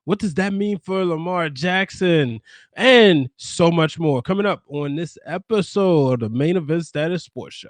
What does that mean for Lamar Jackson? And so much more coming up on this episode of the Main Event Status Sports Show.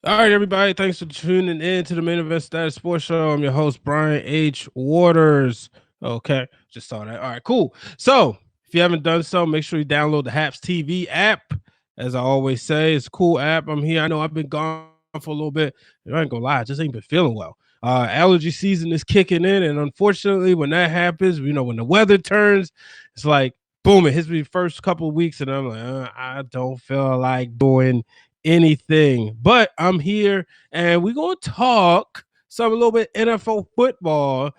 All right, everybody. Thanks for tuning in to the Main Event Status Sports Show. I'm your host, Brian H. Waters. Okay, just saw that. All right, cool. So, if you haven't done so, make sure you download the Haps TV app. As I always say, it's a cool app. I'm here. I know I've been gone for a little bit. I ain't gonna lie, I just ain't been feeling well. Allergy season is kicking in, and unfortunately, when that happens, when the weather turns, it's like boom, it hits me the first couple of weeks, and I'm like, I don't feel like doing anything, but I'm here and we're gonna talk a little bit NFL football.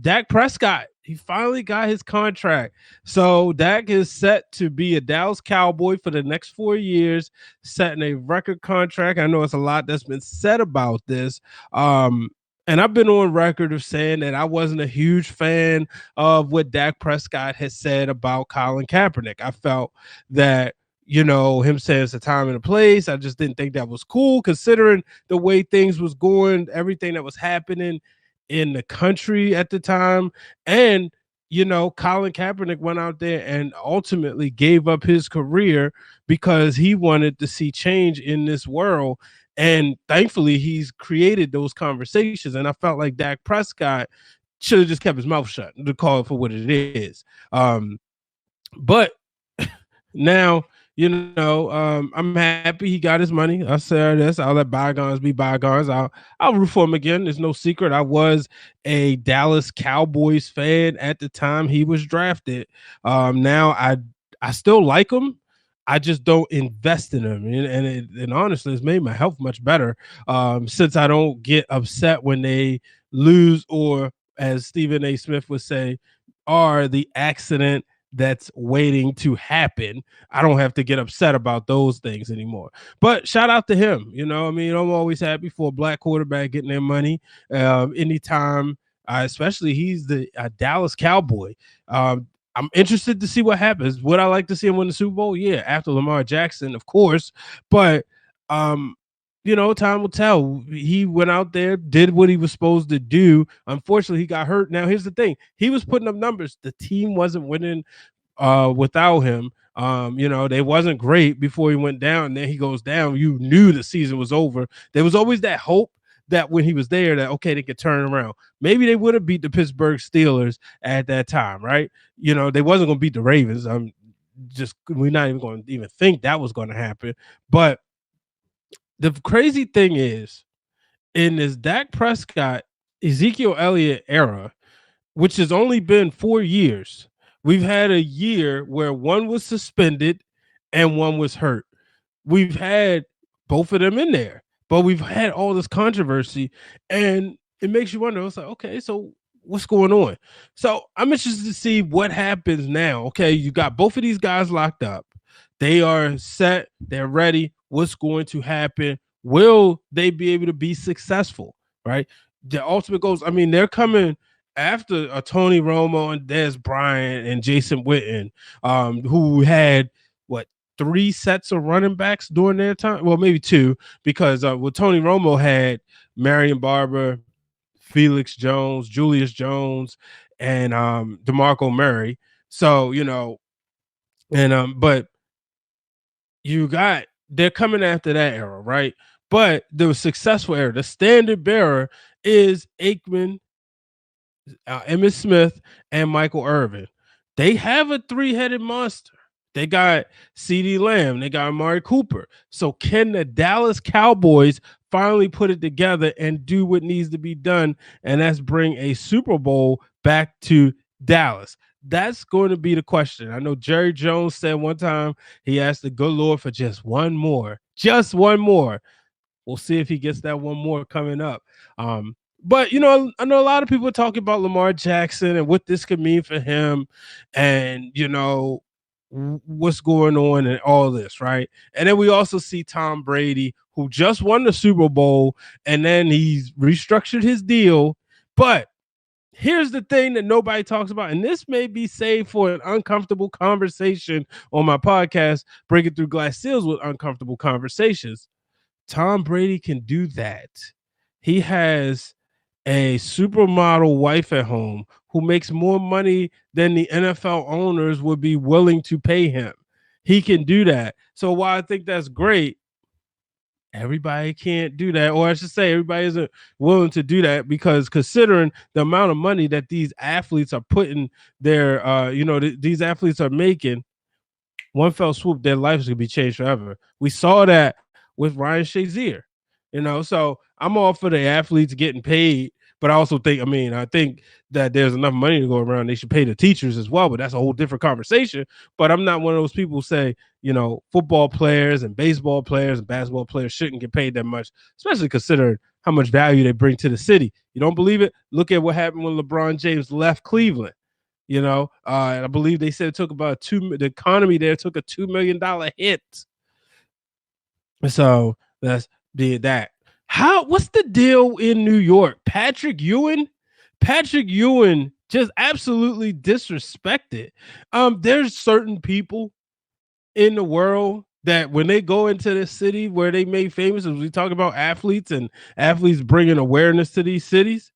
Dak Prescott, he finally got his contract, so Dak is set to be a Dallas Cowboy for the next 4 years, setting a record contract. I know it's a lot that's been said about this, and I've been on record of saying that I wasn't a huge fan of what Dak Prescott has said about Colin Kaepernick. I felt that him saying it's a time and a place. I just didn't think that was cool considering the way things was going, everything that was happening in the country at the time. And, Colin Kaepernick went out there and ultimately gave up his career because he wanted to see change in this world. And thankfully, he's created those conversations. And I felt like Dak Prescott should have just kept his mouth shut to call it for what it is. But now, I'm happy he got his money. I said this. I'll let bygones be bygones. I'll root for him again. There's no secret. I was a Dallas Cowboys fan at the time he was drafted. Now I still like him. I just don't invest in him, and honestly, it's made my health much better since I don't get upset when they lose, or as Stephen A. Smith would say, are the accident that's waiting to happen. I don't have to get upset about those things anymore. But shout out to him. I'm always happy for a black quarterback getting their money. Anytime, especially he's the Dallas Cowboy. I'm interested to see what happens. Would I like to see him win the Super Bowl? Yeah, after Lamar Jackson, of course. But time will tell. He went out there, did what he was supposed to do. Unfortunately, he got hurt. Now, here's the thing. He was putting up numbers. The team wasn't winning without him. They wasn't great before he went down. And then he goes down. You knew the season was over. There was always that hope that when he was there that, okay, they could turn around. Maybe they would have beat the Pittsburgh Steelers at that time, right? They wasn't going to beat the Ravens. We're not even going to even think that was going to happen. But the crazy thing is, in this Dak Prescott, Ezekiel Elliott era, which has only been 4 years, we've had a year where one was suspended and one was hurt. We've had both of them in there, but we've had all this controversy, and it makes you wonder. It's like, okay, so what's going on? So I'm interested to see what happens now. Okay, you got both of these guys locked up. They are set. They're ready. What's going to happen? Will they be able to be successful? Right. The ultimate goals. They're coming after a Tony Romo and Des Bryant and Jason Witten, who had 3 sets of running backs during their time. Well, maybe 2, because Tony Romo had Marion Barber, Felix Jones, Julius Jones, and DeMarco Murray. So, but they're coming after that era, right? But the successful era, the standard bearer is Aikman, Emmitt Smith, and Michael Irvin. They have a 3-headed monster. They got CeeDee Lamb. They got Amari Cooper. So can the Dallas Cowboys finally put it together and do what needs to be done? And that's bring a Super Bowl back to Dallas. That's going to be the question. I know Jerry Jones said one time he asked the good Lord for just one more. Just one more. We'll see if he gets that one more coming up. But, I know a lot of people are talking about Lamar Jackson and what this could mean for him and, what's going on and all this, right? And then we also see Tom Brady, who just won the Super Bowl, and then he's restructured his deal. But Here's the thing that nobody talks about, and this may be saved for an uncomfortable conversation on my podcast, Breaking Through Glass Seals with Uncomfortable Conversations. Tom Brady can do that. He has a supermodel wife at home who makes more money than the NFL owners would be willing to pay him. He can do that. So while I think that's great, everybody can't do that, or I should say everybody isn't willing to do that, because considering the amount of money that these athletes are putting their these athletes are making, one fell swoop, their lives could be changed forever. We saw that with Ryan Shazier, so I'm all for the athletes getting paid, but I also think, I think that there's enough money to go around. They should pay the teachers as well, but that's a whole different conversation. But I'm not one of those people who say, football players and baseball players and basketball players shouldn't get paid that much, especially considering how much value they bring to the city. You don't believe it? Look at what happened when LeBron James left Cleveland. I believe they said it took about the economy there took a $2 million hit. So that's did that. What's the deal in New York? Patrick Ewing just absolutely disrespected. There's certain people in the world that when they go into this city where they made famous, as we talk about athletes and athletes bringing awareness to these cities,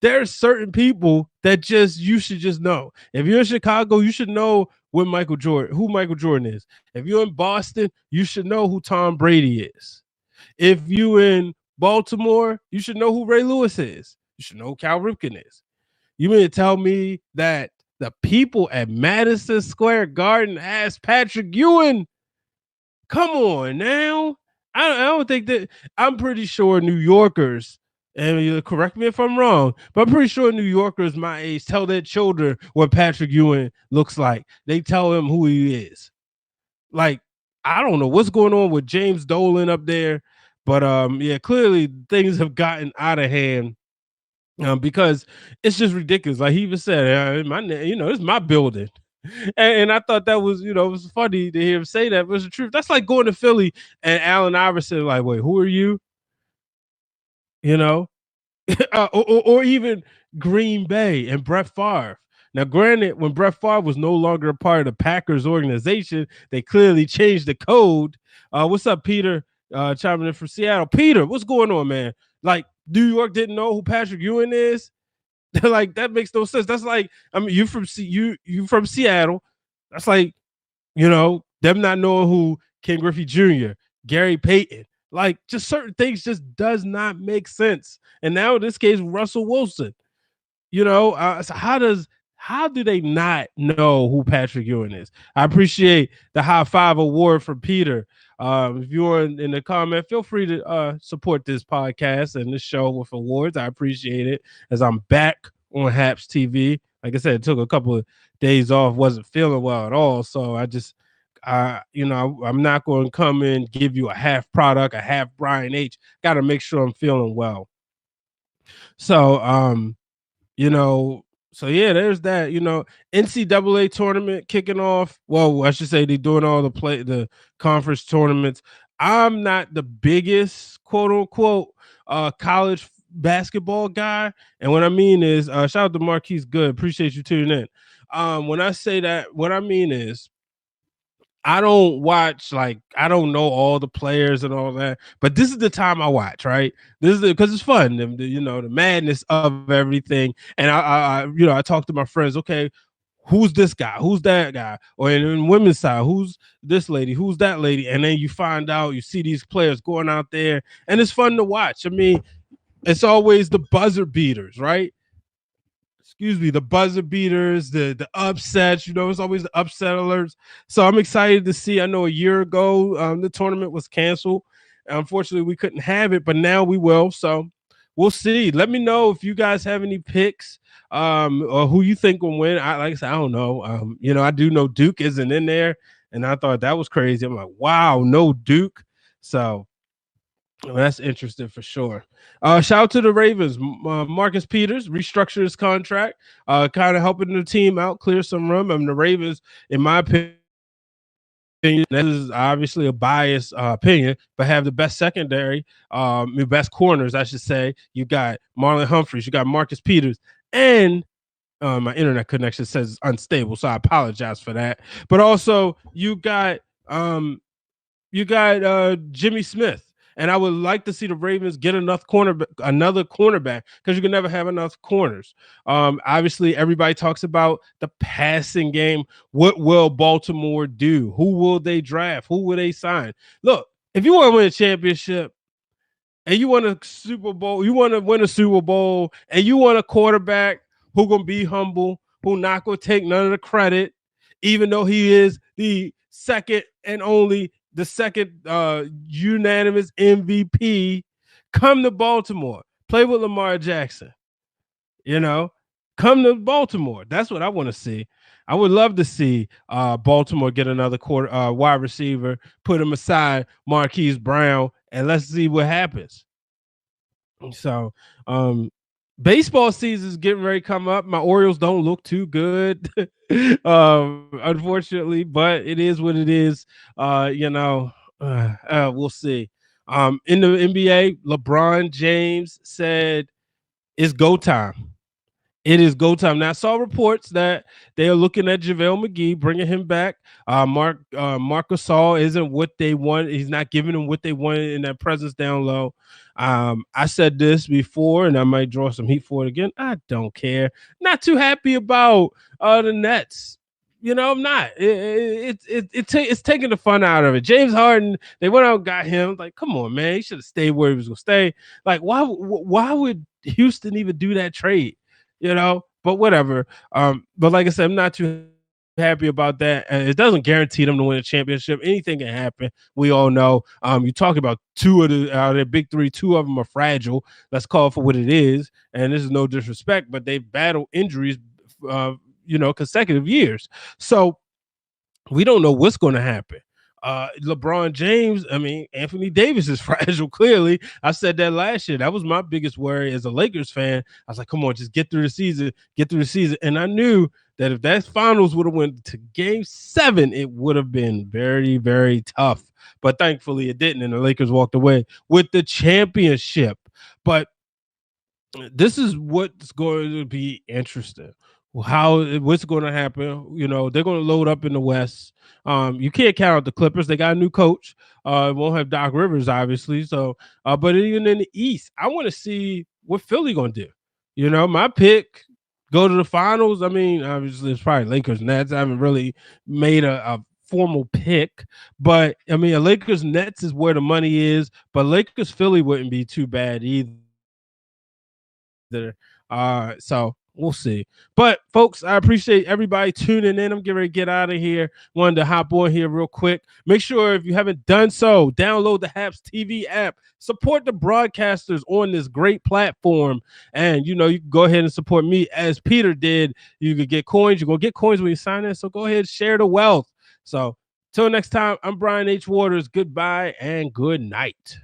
there's certain people that you should just know. If you're in Chicago, you should know who Michael Jordan is. If you're in Boston, you should know who Tom Brady is. If you in Baltimore, you should know who Ray Lewis is. You should know who Cal Ripken is. You mean to tell me that the people at Madison Square Garden asked Patrick Ewing? Come on now. I don't think that. I'm pretty sure New Yorkers, and you correct me if I'm wrong, but I'm pretty sure New Yorkers my age tell their children what Patrick Ewing looks like. They tell him who he is. Like, I don't know what's going on with James Dolan up there, but yeah, clearly things have gotten out of hand. Because it's just ridiculous. Like he even said, it's my building. And I thought that was, it was funny to hear him say that, but it's the truth. That's like going to Philly and Allen Iverson, like, wait, who are you? Or even Green Bay and Brett Favre. Now, granted, when Brett Favre was no longer a part of the Packers organization, they clearly changed the code. What's up, Peter? Chiming in from Seattle. Peter, what's going on, man? Like, New York didn't know who Patrick Ewing is? Like, that makes no sense. That's like, you from Seattle. That's like, them not knowing who Ken Griffey Jr., Gary Payton. Like, just certain things just does not make sense. And now in this case, Russell Wilson. So how do they not know who Patrick Ewing is? I appreciate the high five award from Peter. If you're in the comment, feel free to support this podcast and this show with awards. I appreciate it, as I'm back on Haps TV. Like I said, it took a couple of days off, wasn't feeling well at all. So I'm not going to come in, give you a half product, a half Brian H. Got to make sure I'm feeling well. So, so yeah, there's that. NCAA tournament kicking off. Well, I should say they're doing all the conference tournaments. I'm not the biggest quote unquote college basketball guy, and what I mean is, shout out to Marquise Good. Appreciate you tuning in. When I say that, what I mean is, I don't watch, I don't know all the players and all that, but this is the time I watch, right? This is because it's fun, the madness of everything. And I talk to my friends, okay, who's this guy? Who's that guy? Or in women's side, who's this lady? Who's that lady? And then you find out, you see these players going out there, and it's fun to watch. I mean, it's always the buzzer beaters, right? The buzzer beaters, the upsets, it's always the upset alerts. So I'm excited to see. I know a year ago, the tournament was canceled. Unfortunately, we couldn't have it, but now we will. So we'll see. Let me know if you guys have any picks, or who you think will win. Like I said, I don't know. I do know Duke isn't in there, and I thought that was crazy. I'm like, wow, no Duke. So that's interesting for sure. Shout out to the Ravens. Marcus Peters restructured his contract, kind of helping the team out, clear some room. I mean, the Ravens, in my opinion, this is obviously a biased opinion, but have the best secondary, the best corners, I should say. You got Marlon Humphreys, you got Marcus Peters, And my internet connection says unstable, so I apologize for that. But also, you got Jimmy Smith. And I would like to see the Ravens get another cornerback, because you can never have enough corners. Obviously, everybody talks about the passing game. What will Baltimore do? Who will they draft? Who will they sign? Look, if you want to win a championship and you want a Super Bowl, you want to win a Super Bowl, and you want a quarterback who gonna be humble, who not gonna take none of the credit, even though he is the second unanimous MVP. Come to Baltimore, play with Lamar Jackson. You know, come to Baltimore. That's what I want to see. I would love to see Baltimore get another wide receiver, put him aside Marquise Brown, and let's see what happens. So, baseball season is getting ready to come up. My Orioles don't look too good, unfortunately, but it is what it is. We'll see. In the NBA, LeBron James said it's go time. It is go time. Now, I saw reports that they are looking at JaVale McGee, bringing him back. Marc Gasol isn't what they want. He's not giving them what they wanted in that presence down low. I said this before, and I might draw some heat for it again. I don't care. Not too happy about the Nets. I'm not. It's taking the fun out of it. James Harden, they went out and got him. Like, come on, man. He should have stayed where he was going to stay. Like, why would Houston even do that trade? But whatever. But like I said, I'm not too happy about that. And it doesn't guarantee them to win a championship. Anything can happen. We all know. You talk about two of the big three. Two of them are fragile. Let's call it for what it is. And this is no disrespect, but they've battled injuries, consecutive years. So we don't know what's going to happen. LeBron James, Anthony Davis is fragile, clearly. I said that last year. That was my biggest worry as a Lakers fan. I was like, come on, just get through the season. And I knew that if that finals would have went to game 7, it would have been very, very tough. But thankfully it didn't, and the Lakers walked away with the championship. But this is what's going to be interesting. What's going to happen? They're going to load up in the West. You can't count out the Clippers. They got a new coach. Won't have Doc Rivers, obviously. So, but even in the East, I want to see what Philly going to do. My pick, go to the finals. Obviously, it's probably Lakers Nets. I haven't really made a formal pick, but a Lakers Nets is where the money is. But Lakers Philly wouldn't be too bad either. So we'll see. But folks, I appreciate everybody tuning in. I'm getting ready to get out of here. Wanted to hop on here real quick. Make sure, if you haven't done so, download the Haps TV app. Support the broadcasters on this great platform. And you can go ahead and support me as Peter did. You could get coins. You're gonna get coins when you sign in. So go ahead and share the wealth. So till next time, I'm Brian H. Waters. Goodbye and good night.